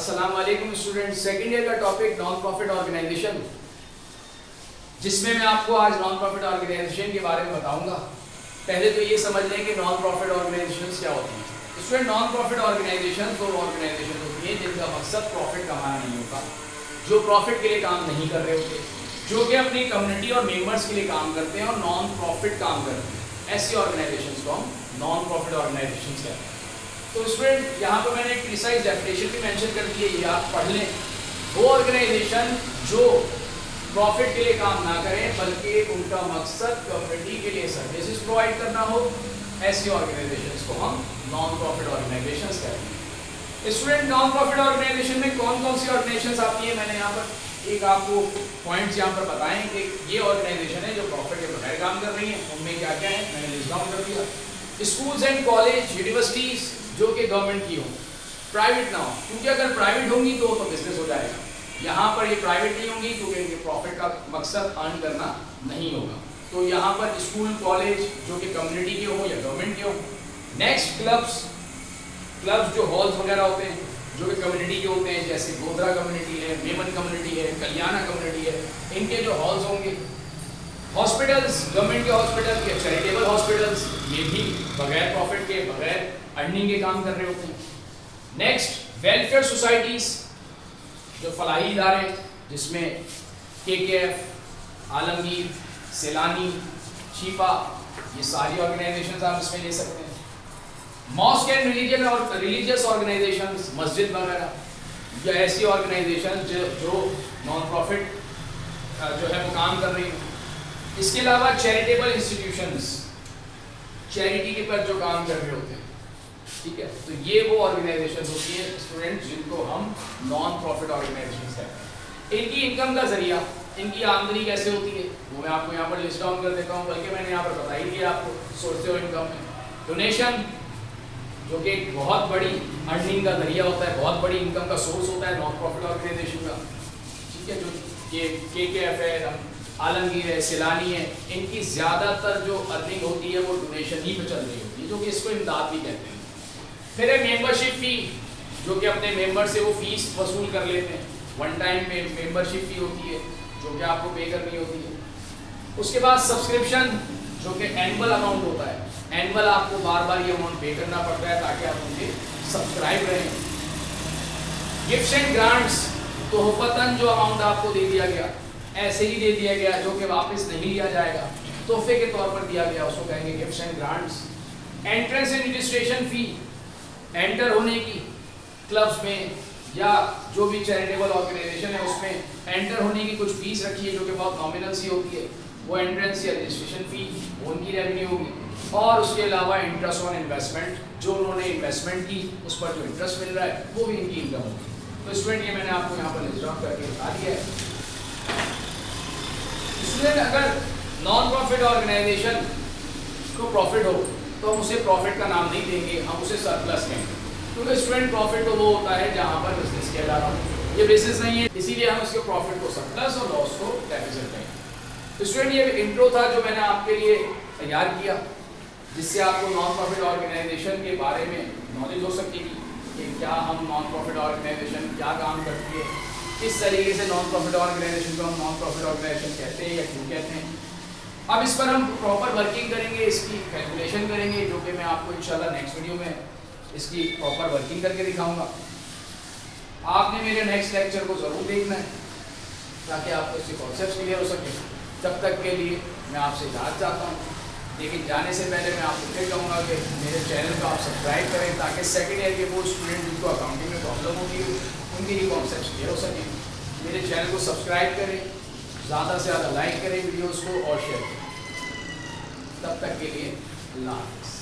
अस्सलाम वालेकुम student. Second year का टॉपिक नॉन प्रॉफिट ऑर्गेनाइजेशन, जिसमें मैं आपको आज नॉन प्रॉफिट ऑर्गेनाइजेशन के बारे में बताऊंगा। पहले तो ये समझ लें कि नॉन प्रॉफिट ऑर्गेनाइजेशंस क्या होती हैं। स्टूडेंट, नॉन प्रॉफिट ऑर्गेनाइजेशन वो ऑर्गेनाइजेशन होती है जिनका मकसद प्रॉफिट कमाना नहीं होता, जो प्रॉफिट के लिए काम नहीं कर रहे होते, जो कि अपनी कम्युनिटी और मेंबर्स के लिए काम करते हैं और नॉन प्रॉफिट काम करते हैं। ऐसी ऑर्गेनाइजेशंस को हम नॉन प्रॉफिट ऑर्गेनाइजेशंस कहते हैं। तो स्टूडेंट, यहाँ पर मैंने एक प्रिसाइज डेफिनेशन भी मेंशन कर दी है, ये आप पढ़ लें। वो ऑर्गेनाइजेशन जो प्रॉफिट के लिए काम ना करें बल्कि उनका मकसद कम्युनिटी के लिए सर्विसेज प्रोवाइड करना हो, ऐसी ऑर्गेनाइजेशंस को हम नॉन प्रॉफिट ऑर्गेनाइजेशंस कहते हैं। स्टूडेंट, नॉन प्रॉफिट ऑर्गेनाइजेशन में कौन कौन सी ऑर्गेनाइजेशंस आती है, मैंने यहाँ पर एक आपको पॉइंट्स यहाँ पर बताएं कि ये ऑर्गेनाइजेशन है जो प्रॉफिट के बगैर काम कर रही है। उनमें क्या क्या है मैंने लिस्ट डाउन कर दिया। स्कूल्स एंड कॉलेज, यूनिवर्सिटीज जो कि गवर्नमेंट की हो, प्राइवेट ना हो, क्योंकि अगर प्राइवेट होंगी तो बिजनेस हो जाएगा। यहाँ पर ये प्राइवेट नहीं होंगी क्योंकि इनके प्रॉफिट का मकसद अर्न करना नहीं होगा। तो यहाँ पर स्कूल कॉलेज जो कि कम्युनिटी के हो या गवर्नमेंट के हो। नेक्स्ट, क्लब्स जो हॉल्स वगैरह होते हैं जो कि कम्युनिटी के होते हैं, जैसे गोधरा कम्युनिटी है, मेमन कम्युनिटी है, कल्याणा कम्युनिटी है, इनके जो हॉल्स होंगे। हॉस्पिटल्स, गवर्नमेंट के हॉस्पिटल के चैरिटेबल हॉस्पिटल्स, ये भी बगैर प्रॉफिट के बगैर अर्निंग के काम कर रहे होते हैं। नेक्स्ट, वेलफेयर सोसाइटीज जो फलाही इदारे जिसमें KKF, आलमगीर, सैलानी, शिफा, ये सारी ऑर्गेनाइजेशंस आप इसमें ले सकते हैं। मॉस्क एंड रिलीजन और रिलीजियस ऑर्गेनाइजेशंस, मस्जिद वगैरह, या ऐसी ऑर्गेनाइजेशन जो नॉन प्रॉफिट जो है वो काम कर रही है। इसके अलावा चैरिटेबल इंस्टीट्यूशंस, चैरिटी के पर जो काम कर रहे होते हैं, ठीक है। तो ये वो ऑर्गेनाइजेशन होती है स्टूडेंट जिनको हम नॉन प्रॉफिट ऑर्गेनाइजेशंस कहते हैं। इनकी इनकम का जरिया, इनकी आमदनी कैसे होती है वो मैं आपको यहाँ पर लिस्ट डाउन कर देता हूँ, बल्कि मैंने यहाँ पर बता ही दिया आपको। सोर्स ऑफ इनकम में डोनेशन जो कि एक बहुत बड़ी अर्निंग का जरिया होता है, बहुत बड़ी इनकम का सोर्स होता है नॉन प्रॉफिट ऑर्गेनाइजेशन का, ठीक है। जो ये KKF है, आलमगीर है, सैलानी है, इनकी ज़्यादातर जो अर्निंग होती है वो डोनेशन ही पे चल रही होती है, जो कि इसको इमदाद भी कहते हैं। फिर है मेंबरशिप फ़ी, जो कि अपने मेंबर से वो फीस वसूल कर लेते हैं। वन टाइम मेंबरशिप फ़ी होती है जो कि आपको पे करनी होती है। उसके बाद सब्सक्रिप्शन जो कि एनुअल अमाउंट होता है, एनुअल आपको बार बार ये अमाउंट पे करना पड़ता है ताकि आप उनके सब्सक्राइब रहें। गिफ्ट्स एंड ग्रांट्स, तोहफतन जो अमाउंट आपको दे दिया गया, ऐसे ही दे दिया गया, जो कि वापस नहीं लिया जाएगा, तोहफे के तौर पर दिया गया, उसको कहेंगे gifts and grants. Entrance and registration fee, enter होने की क्लब्स में या जो भी चैरिटेबल ऑर्गेनाइजेशन है उसमें एंटर होने की कुछ फीस रखी है जो कि बहुत नॉमिनल सी होती है, वो एंट्रेंस या रजिस्ट्रेशन फ़ी उनकी रेवेन्यू होगी। और उसके अलावा इंटरेस्ट ऑन इन्वेस्टमेंट, जो उन्होंने इन्वेस्टमेंट की उस पर जो इंटरेस्ट मिल रहा है वो भी इनकी इनकम होगी। तो स्टूडेंट, ये मैंने आपको यहाँ पर लिस्ट आउट करके बता दिया है। स्टूडेंट, अगर नॉन प्रॉफिट ऑर्गेनाइजेशन को प्रॉफिट हो तो हम उसे प्रॉफिट का नाम नहीं देंगे, हम उसे सरप्लस कहेंगे, क्योंकि स्टूडेंट प्रॉफिट तो वो होता है जहाँ पर बिजनेस किया जा रहा हो, ये बिजनेस नहीं है, इसीलिए हम इसके प्रॉफिट को सरप्लस और लॉस को डेफिसिट कहेंगे। तो स्टूडेंट, ये इंट्रो था जो मैंने आपके लिए तैयार किया, जिससे आपको नॉन प्रॉफिट ऑर्गेनाइजेशन के बारे में नॉलेज हो सकती थी कि क्या हम नॉन प्रॉफिट ऑर्गेनाइजेशन क्या काम करती है, किस तरीके से नॉन प्रॉफिट ऑर्गेनाइजेशन को हम नॉन प्रॉफिट ऑर्गेनाइजेशन कहते हैं या क्यों कहते हैं। अब इस पर हम प्रॉपर वर्किंग करेंगे, इसकी कैलकुलेशन करेंगे, जो कि मैं आपको इंशाल्लाह नेक्स्ट वीडियो में इसकी प्रॉपर वर्किंग करके दिखाऊंगा। आपने मेरे नेक्स्ट लेक्चर को ज़रूर देखना है ताकि आपको इसके कॉन्सेप्ट क्लियर हो सके। तब तक के लिए मैं आपसे इजाज़त चाहता हूँ, लेकिन जाने से पहले मैं आपको फिर कहूँगा कि मेरे चैनल को आप सब्सक्राइब करें ताकि सेकेंड ईयर के वो स्टूडेंट जिनको अकाउंटिंग में प्रॉब्लम होती है उनके लिए कॉन्सेप्ट क्लियर हो सकें। मेरे चैनल को सब्सक्राइब करें, ज़्यादा से ज़्यादा लाइक करें वीडियोज़ को और शेयर करें। तब तक के लिए अल्लाह हाफ़िज़।